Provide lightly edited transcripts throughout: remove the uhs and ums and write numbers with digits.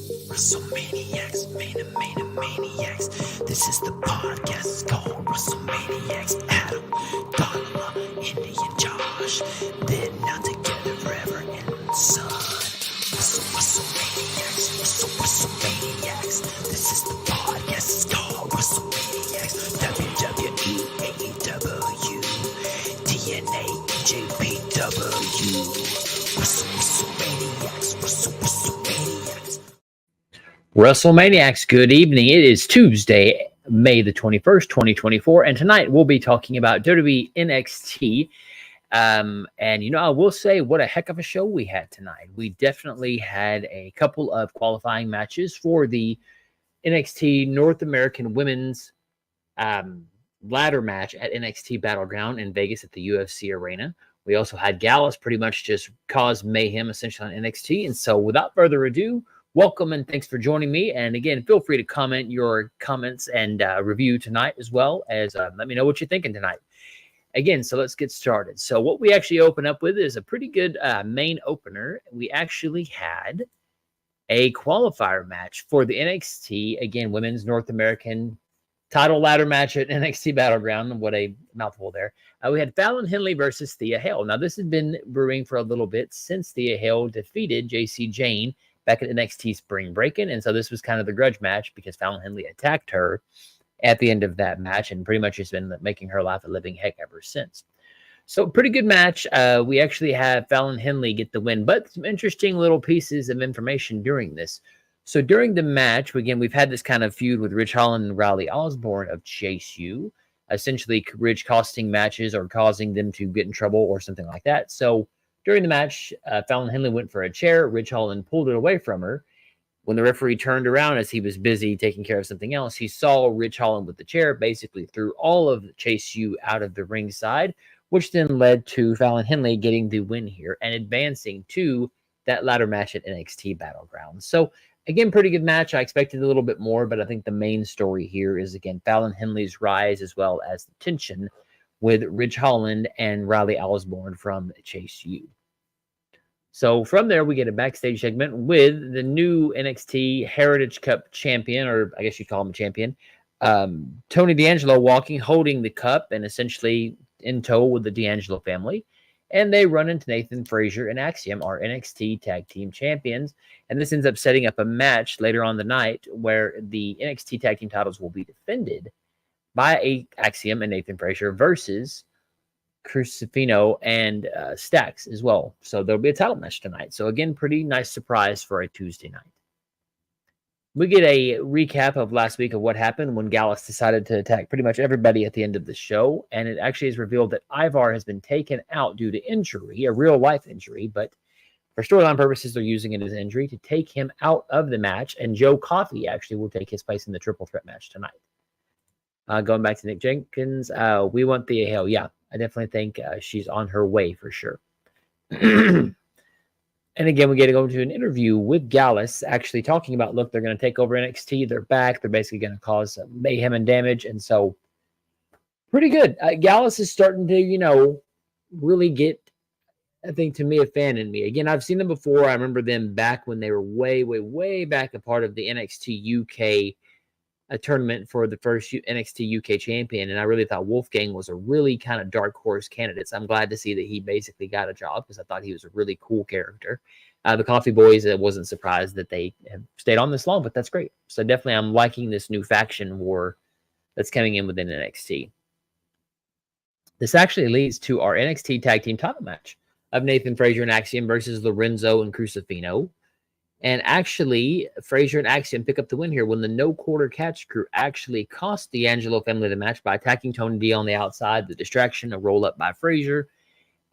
WrestleManiacs, Maniacs. This is the podcast, it's called WrestleManiacs. Adam, Donald, Indy, and Josh. They're not together forever in the sun. WrestleManiacs. This is the podcast, it's called WrestleManiacs. WWE, AEW, TNA, JPW. WrestleManiacs, good evening. It is Tuesday, May the 21st, 2024, and tonight we'll be talking about WWE NXT. And, I will say what a heck of a show we had tonight. We definitely had a couple of qualifying matches for the NXT North American Women's ladder match at NXT Battleground in Vegas at the UFC Arena. We also had Gallus pretty much just cause mayhem essentially on NXT. And so without further ado, welcome and thanks for joining me. And again, feel free to comment your comments and review tonight as well as let me know what you're thinking tonight. Again, so let's get started. So what we actually open up with is a pretty good main opener. We actually had a qualifier match for the NXT, again, Women's North American title ladder match at NXT Battleground. What a mouthful there. We had Fallon Henley versus Thea Hale. Now, this has been brewing for a little bit since Thea Hale defeated JC Jane back at NXT Spring Breakin'. And so this was kind of the grudge match because Fallon Henley attacked her at the end of that match and pretty much has been making her life a living heck ever since. So pretty good match. We actually have Fallon Henley get the win, but some interesting little pieces of information during this. So during the match, again, we've had this kind of feud with Ridge Holland and Riley Osborne of Chase U, essentially Ridge costing matches or causing them to get in trouble or something like that. So during the match, Fallon Henley went for a chair. Ridge Holland pulled it away from her. When the referee turned around as he was busy taking care of something else, he saw Ridge Holland with the chair, basically threw all of Chase U out of the ringside, which then led to Fallon Henley getting the win here and advancing to that ladder match at NXT Battleground. So again, pretty good match. I expected a little bit more, but I think the main story here is, again, Fallon Henley's rise as well as the tension with Ridge Holland and Riley Osborne from Chase U. So from there, we get a backstage segment with the new NXT Heritage Cup champion, or I guess you'd call him a champion, Tony D'Angelo walking, holding the cup, and essentially in tow with the D'Angelo family. And they run into Nathan Frazier and Axiom, our NXT Tag Team Champions. And this ends up setting up a match later on the night where the NXT Tag Team titles will be defended by Axiom and Nathan Frazier versus Crucifino and Stacks as well. So there'll be a title match tonight. So again, pretty nice surprise for a Tuesday night. We get a recap of last week of what happened when Gallus decided to attack pretty much everybody at the end of the show. And it actually is revealed that Ivar has been taken out due to injury, a real life injury, but for storyline purposes, they're using it as injury to take him out of the match. And Joe Coffey actually will take his place in the triple threat match tonight. Going back to Nick Jenkins, we want Thea Hale. Yeah, I definitely think she's on her way for sure. And again, we get to go into an interview with Gallus, actually talking about, look, they're going to take over NXT. They're back. They're basically going to cause mayhem and damage. And so pretty good. Gallus is starting to, really get, I think, to me, a fan in me. Again, I've seen them before. I remember them back when they were way, way, way back a part of the NXT UK tournament for the first NXT UK champion. And I really thought Wolfgang was a really kind of dark horse candidate. So I'm glad to see that he basically got a job because I thought he was a really cool character. The Coffee Boys, I wasn't surprised that they have stayed on this long, but that's great. So definitely I'm liking this new faction war that's coming in within NXT. This actually leads to our NXT tag team title match of Nathan Frazier and Axiom versus Lorenzo and Crucifino. And actually, Frazier and Axiom pick up the win here when the no quarter catch crew actually cost the D'Angelo family the match by attacking Tony D on the outside, the distraction, a roll up by Frazier,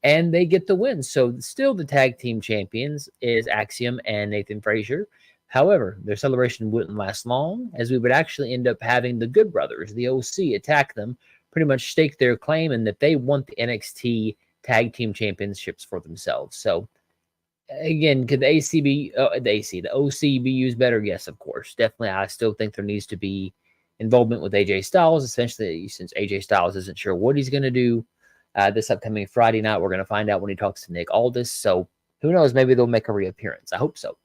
and they get the win. So still the tag team champions is Axiom and Nathan Frazier. However, their celebration wouldn't last long as we would actually end up having the Good Brothers, the OC, attack them, pretty much stake their claim and that they want the NXT tag team championships for themselves. So again, could the OC be used better? Yes, of course. Definitely. I still think there needs to be involvement with AJ Styles, essentially, since AJ Styles isn't sure what he's going to do this upcoming Friday night. We're going to find out when he talks to Nick Aldis. So who knows? Maybe they'll make a reappearance. I hope so.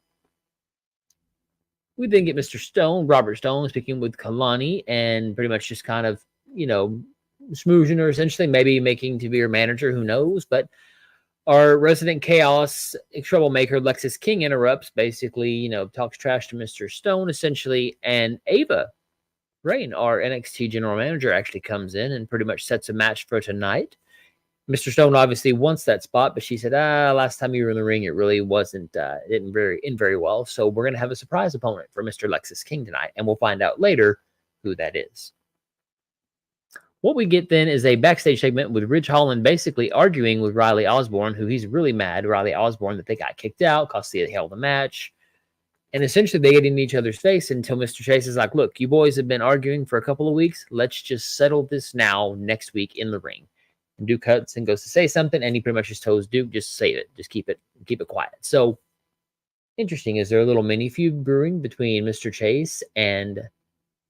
We then get Mr. Stone, Robert Stone, speaking with Kalani and pretty much just kind of, smoozing her essentially, maybe making to be her manager, who knows. But our resident chaos troublemaker, Lexis King, interrupts, basically, talks trash to Mr. Stone essentially. And Ava Rain, our NXT general manager, actually comes in and pretty much sets a match for tonight. Mr. Stone obviously wants that spot, but she said, last time you were in the ring, it really wasn't, it didn't end very well. So we're going to have a surprise opponent for Mr. Lexis King tonight, and we'll find out later who that is. What we get then is a backstage segment with Ridge Holland basically arguing with Riley Osborne, who he's really mad, Riley Osborne, that they got kicked out, cost the hell of the match. And essentially they get in each other's face until Mr. Chase is like, look, you boys have been arguing for a couple of weeks. Let's just settle this now next week in the ring. And Duke Hudson goes to say something, and he pretty much just tells Duke, just save it. Just keep it quiet. So interesting. Is there a little mini feud brewing between Mr. Chase and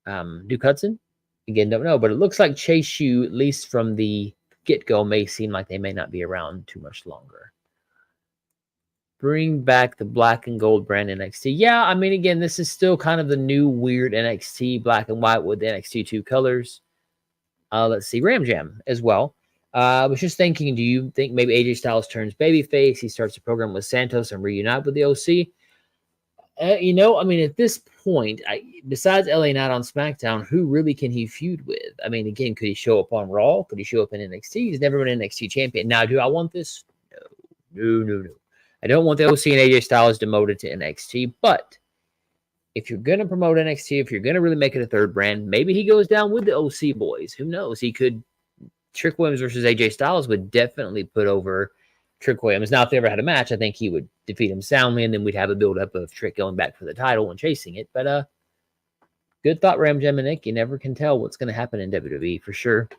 Duke Hudson? Again, don't know, but it looks like Chase U, at least from the get-go, may seem like they may not be around too much longer. Bring back the black and gold brand NXT. Yeah, I mean, again, this is still kind of the new weird NXT, black and white with the NXT 2 colors. Let's see, Ram Jam as well. I was just thinking, do you think maybe AJ Styles turns babyface? He starts a program with Santos and reunite with the OC? I mean, at this point, besides LA Knight on SmackDown, who really can he feud with? I mean, again, could he show up on Raw? Could he show up in NXT? He's never been an NXT champion. Now, do I want this? No. I don't want the OC and AJ Styles demoted to NXT, but if you're going to promote NXT, if you're going to really make it a third brand, maybe he goes down with the OC boys. Who knows? He could. Trick Williams versus AJ Styles would definitely put over Trick Williams. Now, if they ever had a match, I think he would defeat him soundly, and then we'd have a build-up of Trick going back for the title and chasing it. But good thought, Ram Jam and Nick. You never can tell what's going to happen in WWE for sure.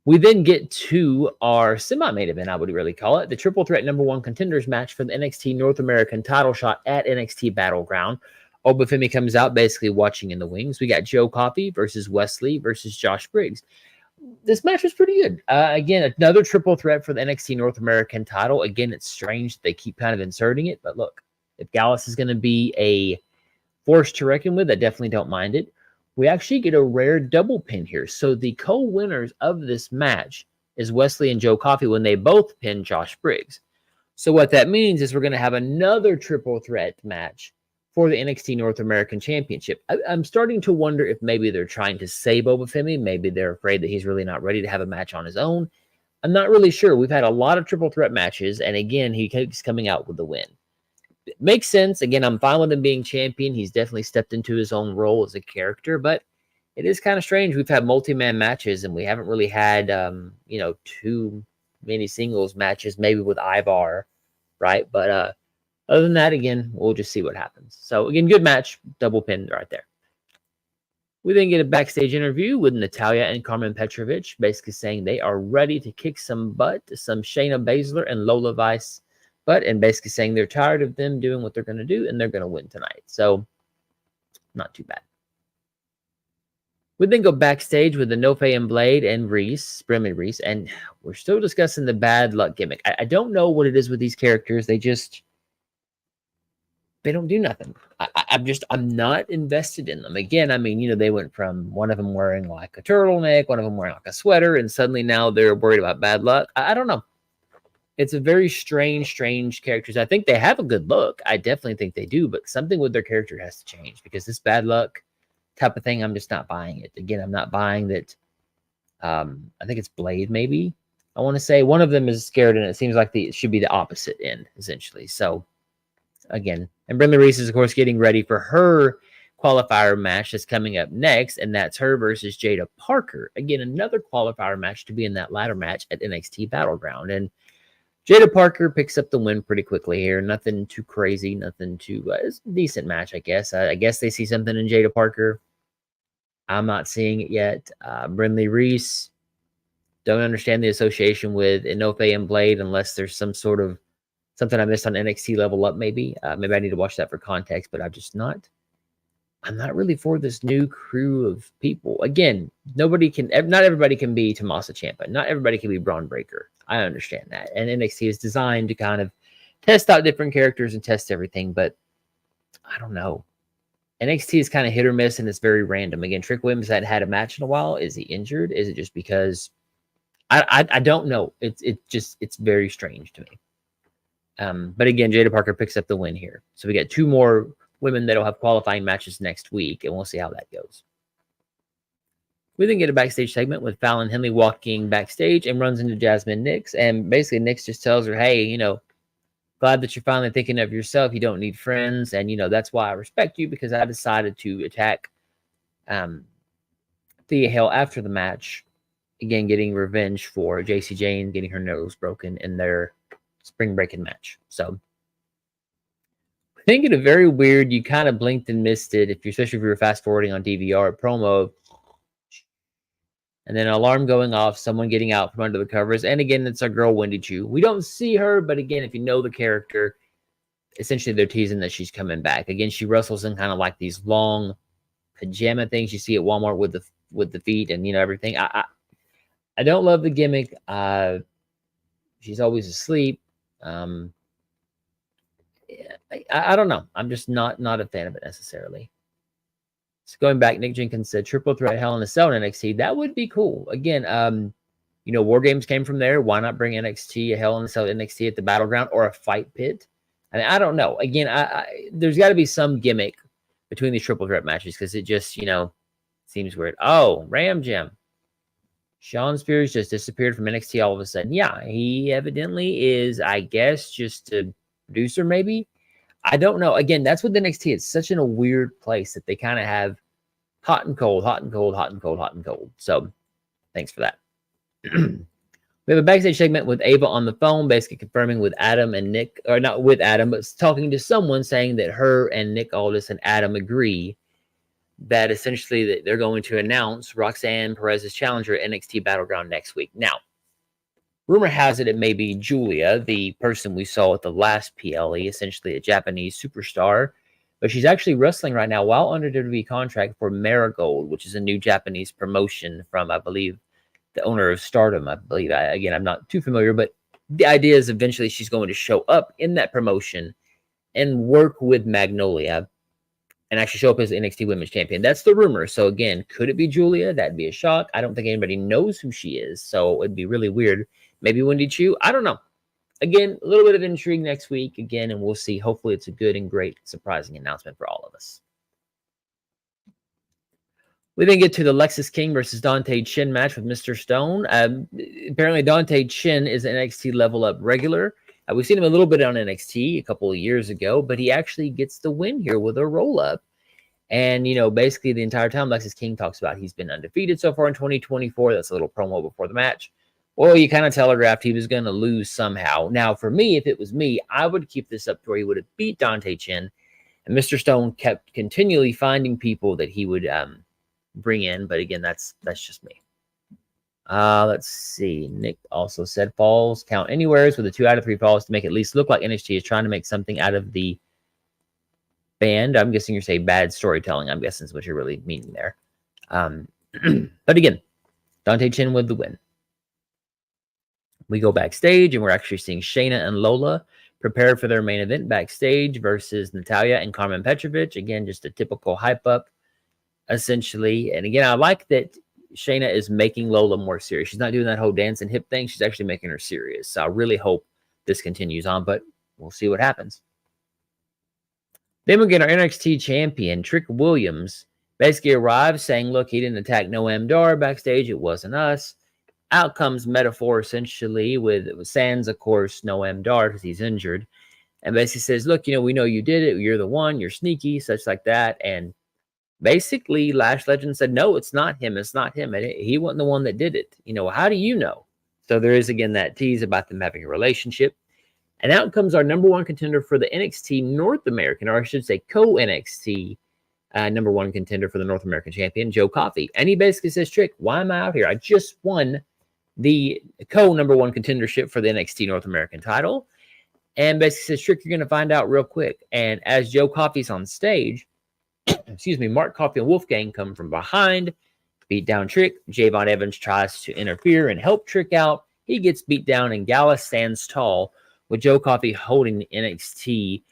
We then get to our semi-main event, I would really call it, the Triple Threat #1 Contenders match for the NXT North American title shot at NXT Battleground. Obafemi comes out basically watching in the wings. We got Joe Coffey versus Wesley versus Josh Briggs. This match was pretty good. Again, another triple threat for the NXT North American title. Again, it's strange that they keep kind of inserting it, but look, if Gallus is going to be a force to reckon with, I definitely don't mind it. We actually get a rare double pin here. So the co-winners of this match is Wesley and Joe Coffey when they both pin Josh Briggs. So what that means is we're going to have another triple threat match for the NXT North American Championship. I'm starting to wonder if maybe they're trying to save Obafemi. Maybe they're afraid that he's really not ready to have a match on his own. I'm not really sure. We've had a lot of triple threat matches, and again, he keeps coming out with the win. It makes sense. Again, I'm fine with him being champion. He's definitely stepped into his own role as a character, but it is kind of strange. We've had multi-man matches, and we haven't really had, too many singles matches, maybe with Ivar, right? But other than that, again, we'll just see what happens. So, again, good match. Double pin right there. We then get a backstage interview with Natalya and Carmen Petrovich, basically saying they are ready to kick some butt, some Shayna Baszler and Lola Vice butt, and basically saying they're tired of them doing what they're going to do, and they're going to win tonight. So, not too bad. We then go backstage with the Nofe and Blade and Reese, Brimley Reese, and we're still discussing the bad luck gimmick. I don't know what it is with these characters. They don't do nothing. I'm not invested in them. Again, I mean, they went from one of them wearing like a turtleneck, one of them wearing like a sweater, and suddenly now they're worried about bad luck. I don't know. It's a very strange characters. I think they have a good look. I definitely think they do, but something with their character has to change because this bad luck type of thing, I'm just not buying it. Again, I'm not buying that. I think it's Blade, maybe. I want to say one of them is scared, and it seems like it should be the opposite end, essentially. So, again, and Brimley Reese is, of course, getting ready for her qualifier match that's coming up next, and that's her versus Jada Parker. Again, another qualifier match to be in that ladder match at NXT Battleground. And Jada Parker picks up the win pretty quickly here. Nothing too crazy, nothing too... it's a decent match, I guess. I guess they see something in Jada Parker. I'm not seeing it yet. Brimley Reese, don't understand the association with Inofe and Blade unless there's some sort of something I missed on NXT Level Up, maybe. Maybe I need to watch that for context, but I'm not really for this new crew of people. Again, not everybody can be Tommaso Ciampa. Not everybody can be Braun Breaker. I understand that. And NXT is designed to kind of test out different characters and test everything, but I don't know. NXT is kind of hit or miss, and it's very random. Again, Trick Williams hadn't had a match in a while. Is he injured? Is it just because I don't know. It's very strange to me. But again, Jada Parker picks up the win here. So we got 2 more women that'll have qualifying matches next week, and we'll see how that goes. We then get a backstage segment with Fallon Henley walking backstage and runs into Jasmine Nix. And basically, Nix just tells her, hey, glad that you're finally thinking of yourself. You don't need friends. And, that's why I respect you, because I decided to attack Thea Hale after the match. Again, getting revenge for JC Jane getting her nose broken in their spring breaking match. So, I think it a very weird, you kind of blinked and missed it, especially if you were fast forwarding on DVR, promo, and then an alarm going off, someone getting out from under the covers. And again, it's our girl, Wendy Chu. We don't see her, but again, if you know the character, essentially they're teasing that she's coming back. Again, she wrestles in kind of like these long pajama things you see at Walmart with the feet and, everything. I don't love the gimmick. She's always asleep. I don't know. I'm just not a fan of it necessarily. So going back, Nick Jenkins said triple threat Hell in a Cell in NXT. That would be cool. Again, War Games came from there. Why not bring NXT, a Hell in a Cell NXT at the Battleground or a fight pit? I mean, I don't know. Again, there's got to be some gimmick between these triple threat matches, because it just, seems weird. Oh, Ram Jam. Sean Spears just disappeared from NXT all of a sudden. Yeah, he evidently is, I guess, just a producer maybe. I don't know. Again, that's with NXT. It's such a weird place that they kind of have hot and cold, hot and cold, hot and cold, hot and cold. So thanks for that. We have a backstage segment with Ava on the phone, basically confirming with Adam and Nick, or not with Adam, but talking to someone saying that her and Nick Aldis and Adam agree that essentially that they're going to announce Roxanne Perez's challenger at NXT Battleground next week. Now, rumor has it may be Julia, the person we saw at the last PLE, essentially a Japanese superstar. But she's actually wrestling right now while under WWE contract for Marigold, which is a new Japanese promotion from, I believe, the owner of Stardom, I believe. Again, I'm not too familiar, but the idea is eventually she's going to show up in that promotion and work with Magnolia and actually show up as NXT Women's Champion. That's the rumor. So again, could it be Julia? That'd be a shock. I don't think anybody knows who she is, so it'd be really weird. Maybe Wendy Chu. I don't know. Again, a little bit of intrigue next week again, and we'll see. Hopefully it's a good and great, surprising announcement for all of us. We then get to the Lexis King versus Dante Chen match with Mr. Stone. Apparently Dante Chen is an NXT Level Up regular. We've seen him a little bit on NXT a couple of years ago, but he actually gets the win here with a roll-up. And, basically the entire time Lexis King talks about he's been undefeated so far in 2024. That's a little promo before the match. Well, you kind of telegraphed he was going to lose somehow. Now, for me, if it was me, I would keep this up to where he would have beat Dante Chen. And Mr. Stone kept continually finding people that he would bring in. But again, that's just me. Let's see. Nick also said falls count anywheres with a 2 out of 3 falls to make it at least look like NXT is trying to make something out of the band. I'm guessing you're saying bad storytelling. I'm guessing is what you're really meaning there. But again, Dante Chen with the win. We go backstage, and we're actually seeing Shayna and Lola prepare for their main event backstage versus Natalya and Carmen Petrovic. Again, just a typical hype up, essentially. And again, I like that Shayna is making Lola more serious. She's not doing that whole dance and hip thing. She's actually making her serious. So I really hope this continues on, but we'll see what happens. Then we get our NXT champion, Trick Williams, basically arrives saying, look, he didn't attack Noam Dar backstage. It wasn't us. Out comes metaphor, essentially, with sans, of course, Noam Dar because he's injured. And basically says, look, we know you did it. You're the one. You're sneaky, such like that. And basically, Lash Legend said, no, it's not him. It's not him. He wasn't the one that did it. How do you know? So there is, again, that tease about them having a relationship. And out comes our number 1 contender for the NXT North American, or I should say co-NXT number 1 contender for the North American champion, Joe Coffey. And he basically says, Trick, why am I out here? I just won the co-number 1 contendership for the NXT North American title. And basically says, Trick, you're going to find out real quick. And as Joe Coffey's on stage, excuse me, Mark Coffey and Wolfgang come from behind, beat down Trick. Javon Evans tries to interfere and help Trick out. He gets beat down, and Gallus stands tall with Joe Coffey holding the NXT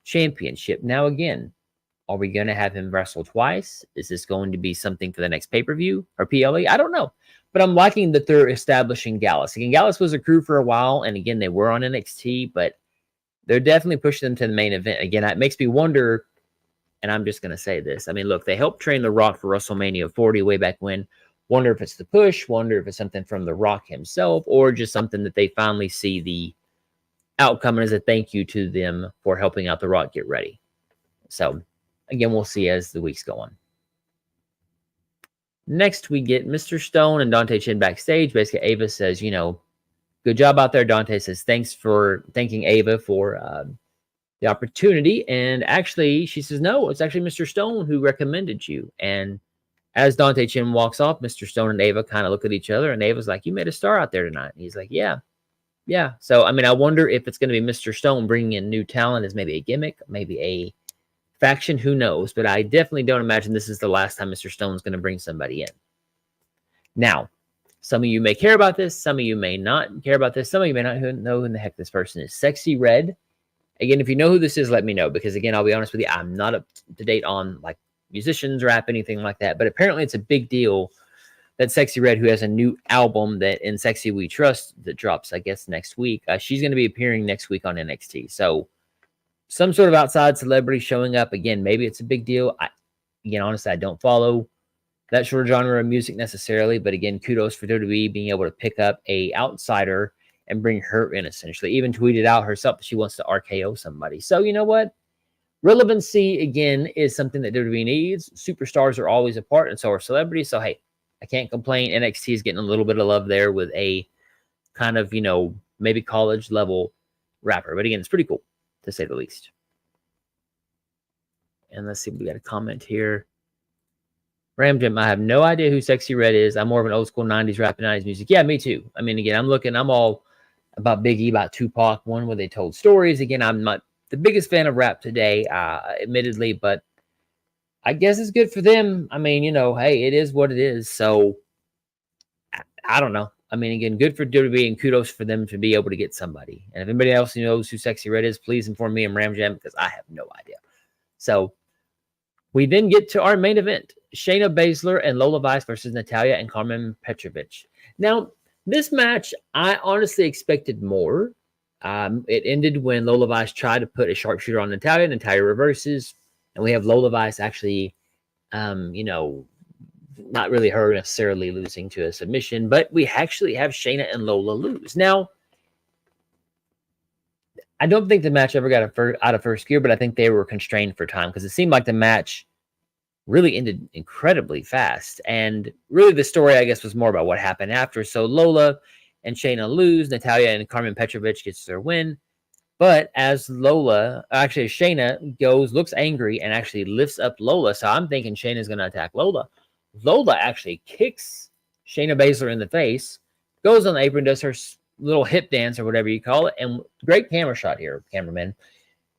championship. Now, again, Are we going to have him wrestle twice? Is this going to be something for the next pay-per-view or PLE? I don't know. But I'm liking that they're establishing Gallus. Again, Gallus was a crew for a while, and again, they were on NXT, but they're definitely pushing them to the main event. Again, it makes me wonder, and I'm just going to say this. I mean, look, they helped train The Rock for WrestleMania 40 way back when. Wonder if it's the push, wonder if it's something from The Rock himself, or just something that they finally see the outcome as a thank you to them for helping out The Rock get ready. So, again, we'll see as the weeks go on. Next, we get Mr. Stone and Dante Chen backstage. Basically, Ava says, you know, good job out there. Dante says, thanking Ava for the opportunity. And actually, she says, no, it's actually Mr. Stone who recommended you. And as Dante Chen walks off, Mr. Stone and Ava kind of look at each other. And Ava's like, you made a star out there tonight. And he's like, yeah. Yeah. So, I mean, I wonder if it's going to be Mr. Stone bringing in new talent as maybe a gimmick, maybe a faction, who knows? But I definitely don't imagine this is the last time Mr. Stone's going to bring somebody in. Now, some of you may care about this. Some of you may not care about this. Some of you may not know who the heck this person is. Sexy Red. Again, if you know who this is, let me know. Because, again, I'll be honest with you, I'm not up to date on, like, musicians, rap, anything like that. But apparently it's a big deal that Sexy Red, who has a new album that In Sexy We Trust that drops, I guess, next week. She's going to be appearing next week on NXT. So, some sort of outside celebrity showing up. Again, maybe it's a big deal. Again, honestly, I don't follow that sort of genre of music necessarily. But again, kudos for WWE being able to pick up a outsider and bring her in, essentially. Even tweeted out herself that she wants to RKO somebody. So, you know what? Relevancy, again, is something that WWE needs. Superstars are always a part, and so are celebrities. So, hey, I can't complain. NXT is getting a little bit of love there with a kind of, you know, maybe college-level rapper. But again, it's pretty cool, to say the least. And let's see, we got a comment here. Ram Jim, I have no idea who Sexy Red is. I'm more of an old school 90s rap and 90s music. Yeah, me too. I mean, again, I'm all about Biggie, about Tupac, one where they told stories. Again, I'm not the biggest fan of rap today, admittedly, but I guess it's good for them. I mean, you know, hey, it is what it is. So, I don't know. I mean, again, good for WWE and kudos for them to be able to get somebody. And if anybody else knows who Sexy Red is, please inform me and Ram Jam because I have no idea. So, we then get to our main event. Shayna Baszler and Lola Vice versus Natalya and Carmen Petrovic. Now, this match, I honestly expected more. It ended when Lola Vice tried to put a sharpshooter on Natalya. Natalya reverses. And we have Lola Vice actually, you know, not really her necessarily losing to a submission. But we actually have Shayna and Lola lose. Now, I don't think the match ever got out of first gear, but I think they were constrained for time because it seemed like the match really ended incredibly fast. And really the story, I guess, was more about what happened after. So Lola and Shayna lose. Natalya and Carmen Petrovic gets their win. But as Shayna looks angry and actually lifts up Lola. So I'm thinking Shayna's going to attack Lola. Lola actually kicks Shayna Baszler in the face, goes on the apron, does her little hip dance or whatever you call it. And great camera shot here, cameraman.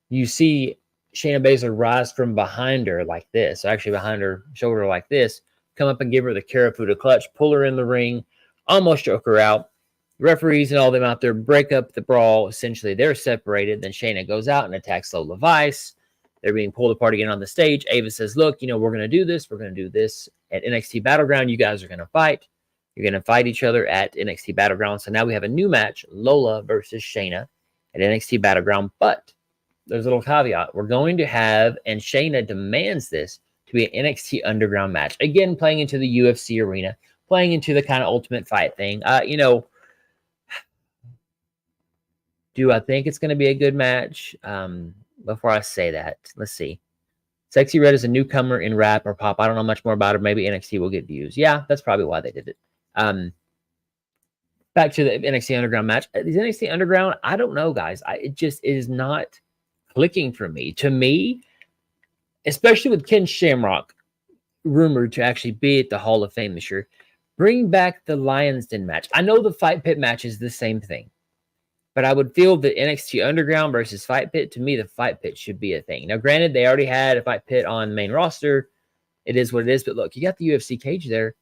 You see Shayna Baszler rise from behind her like this. So actually behind her shoulder like this. Come up and give her the Karafuda clutch. Pull her in the ring. Almost choke her out. Referees and all them out there break up the brawl. Essentially, they're separated. Then Shayna goes out and attacks Lola Vice. They're being pulled apart again on the stage. Ava says, look, you know, we're going to do this. We're going to do this at NXT Battleground. You guys are going to fight. You're going to fight each other at NXT Battleground. So now we have a new match, Lola versus Shayna at NXT Battleground. But there's a little caveat. We're going to have, and Shayna demands this, to be an NXT Underground match. Again, playing into the UFC arena, playing into the kind of Ultimate Fight thing. You know, do I think it's going to be a good match? Before I say that, let's see. Sexy Red is a newcomer in rap or pop. I don't know much more about her. Maybe NXT will get views. Yeah, that's probably why they did it. Back to the NXT Underground match. These NXT Underground, I don't know, guys. It just is not clicking for me. To me, especially with Ken Shamrock rumored to actually be at the Hall of Fame this year, bring back the Lions Den match. I know the Fight Pit match is the same thing, but I would feel that NXT Underground versus Fight Pit, to me, the Fight Pit should be a thing. Now, granted, they already had a Fight Pit on the main roster. It is what it is. But look, you got the UFC cage there.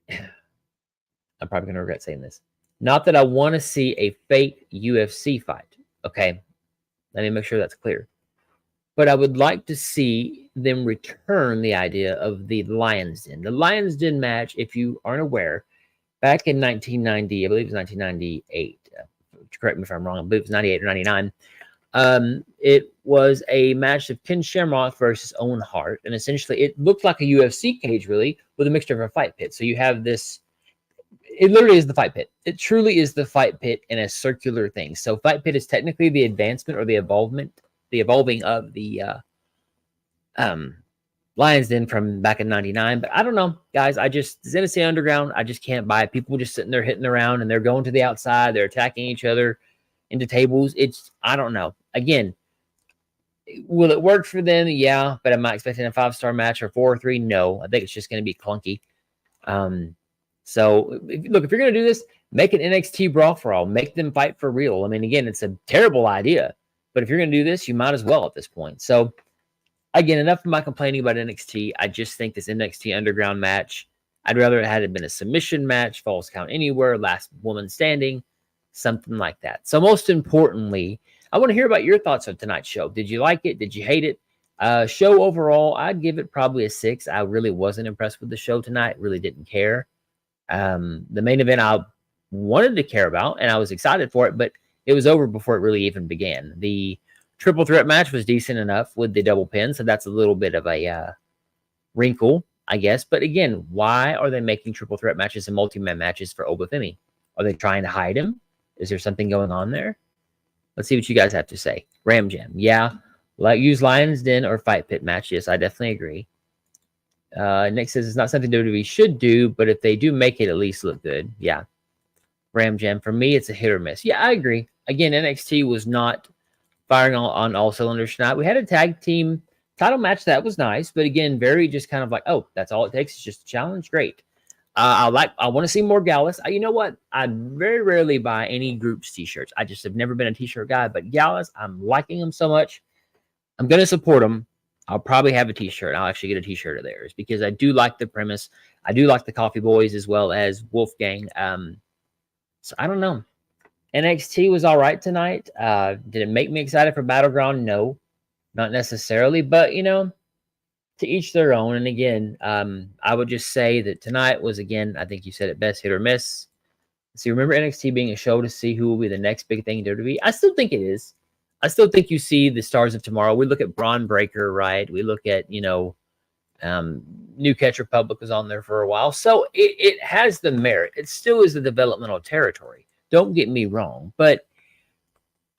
I'm probably going to regret saying this. Not that I want to see a fake UFC fight. Okay. Let me make sure that's clear. but I would like to see them return the idea of the Lions Den. The Lions Den match, if you aren't aware, back in 1990, I believe it was 1998. Correct me if I'm wrong. I believe it was 98 or 99. It was a match of Ken Shamrock versus Owen Hart, and essentially it looked like a UFC cage, really, with a mixture of a fight pit. So you have this. It literally is the fight pit. It truly is the fight pit in a circular thing. So fight pit is technically the advancement or the evolving of the Lions Den from back in 99. But I don't know, guys. This NXT Underground, I just can't buy it. People just sitting there hitting around and they're going to the outside. They're attacking each other into tables. I don't know. Again, will it work for them? Yeah. But am I expecting a 5-star match or 4 or 3? No. I think it's just going to be clunky. So, look, if you're going to do this, make an NXT Brawl for All. Make them fight for real. I mean, again, it's a terrible idea. But if you're going to do this, you might as well at this point. So, again, enough of my complaining about NXT. I just think this NXT Underground match, I'd rather it had been a submission match, Falls Count Anywhere, Last Woman Standing, something like that. So, most importantly, I want to hear about your thoughts on tonight's show. Did you like it? Did you hate it? Show overall, I'd give it probably a 6. I really wasn't impressed with the show tonight. Really didn't care. The main event I wanted to care about, and I was excited for it, but it was over before it really even began. The triple threat match was decent enough with the double pin, so that's a little bit of a wrinkle, I guess. But again, why are they making triple threat matches and multi-man matches for Obafemi? Are they trying to hide him? Is there something going on there? Let's see what you guys have to say. Ram Jam, yeah. Use Lions Den or Fight Pit match. Yes, I definitely agree. Nick says it's not something WWE should do, but if they do make it, at least look good. Yeah. Ram Jam, for me, it's a hit or miss. Yeah, I agree. Again, NXT was not firing on all cylinders tonight. We had a tag team title match that was nice, but again, very just kind of like, oh, that's all it takes is just a challenge. Great. I want to see more Gallus. You know what? I very rarely buy any groups t-shirts. I just have never been a t-shirt guy, but Gallus, I'm liking them so much. I'm going to support them. I'll probably have a t-shirt. I'll actually get a t-shirt of theirs because I do like the premise. I do like the Coffee Boys as well as Wolfgang. So I don't know. NXT was all right tonight. Did it make me excited for Battleground? No, not necessarily. But, to each their own. And again, I would just say that tonight was, again, I think you said it best, hit or miss. So remember NXT being a show to see who will be the next big thing in WWE? I still think it is. I still think you see the stars of tomorrow. We look at Braun Breaker, right? We look at, New Catch Republic was on there for a while. So it has the merit. It still is the developmental territory. Don't get me wrong. But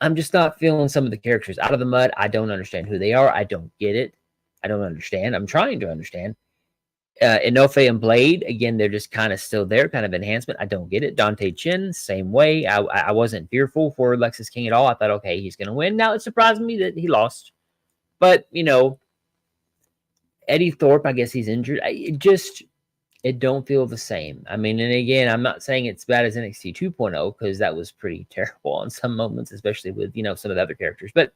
I'm just not feeling some of the characters out of the mud. I don't understand who they are. I don't get it. I don't understand. I'm trying to understand. Inoue and Blade, again, they're just kind of still there, kind of enhancement. I don't get it. Dante Chin, same way. I wasn't fearful for Lexus King at all. I thought, okay, he's going to win. Now it surprised me that he lost. But, Eddie Thorpe, I guess he's injured. It don't feel the same. I mean, and again, I'm not saying it's bad as NXT 2.0 because that was pretty terrible on some moments, especially with, some of the other characters. But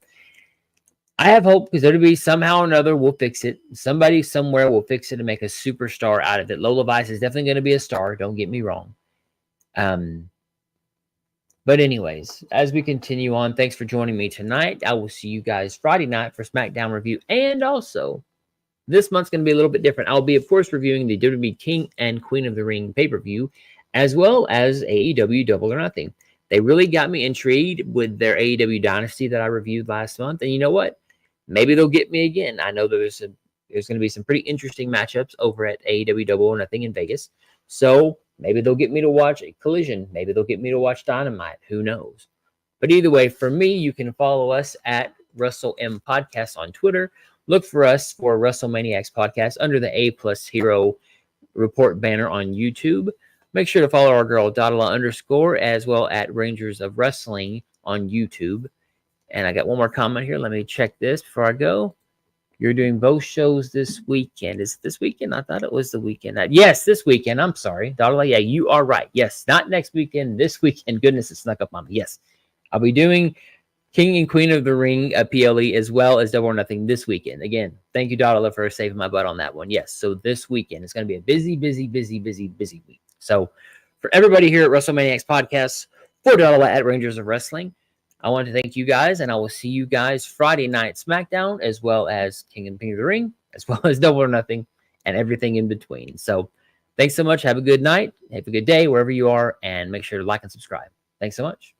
I have hope because WWE somehow or another will fix it. Somebody somewhere will fix it and make a superstar out of it. Lola Vice is definitely going to be a star. Don't get me wrong. But anyways, as we continue on, thanks for joining me tonight. I will see you guys Friday night for SmackDown review. And also, this month's going to be a little bit different. I'll be, of course, reviewing the WWE King and Queen of the Ring pay-per-view, as well as AEW Double or Nothing. They really got me intrigued with their AEW Dynasty that I reviewed last month. And you know what? Maybe they'll get me again. I know that there's going to be some pretty interesting matchups over at AEW Double or Nothing in Vegas. So maybe they'll get me to watch a Collision. Maybe they'll get me to watch Dynamite. Who knows? But either way, for me, you can follow us at WrestleM Podcast on Twitter. Look for us for WrestleManiacs Podcast under the A Plus Hero Report banner on YouTube. Make sure to follow our girl Dotala_ as well at Rangers of Wrestling on YouTube. And I got one more comment here. Let me check this before I go. You're doing both shows this weekend. Is it this weekend? I thought it was the weekend. Yes, this weekend. I'm sorry. Dotala, yeah, you are right. Yes, not next weekend. This weekend. Goodness, it snuck up on me. Yes. I'll be doing King and Queen of the Ring PLE as well as Double or Nothing this weekend. Again, thank you, Dotala, for saving my butt on that one. Yes, so this weekend it's going to be a busy week. So for everybody here at WrestleManiacs Podcast, for Dotala at Rangers of Wrestling, I want to thank you guys, and I will see you guys Friday night SmackDown, as well as King and King of the Ring, as well as Double or Nothing, and everything in between. So thanks so much. Have a good night. Have a good day wherever you are, and make sure to like and subscribe. Thanks so much.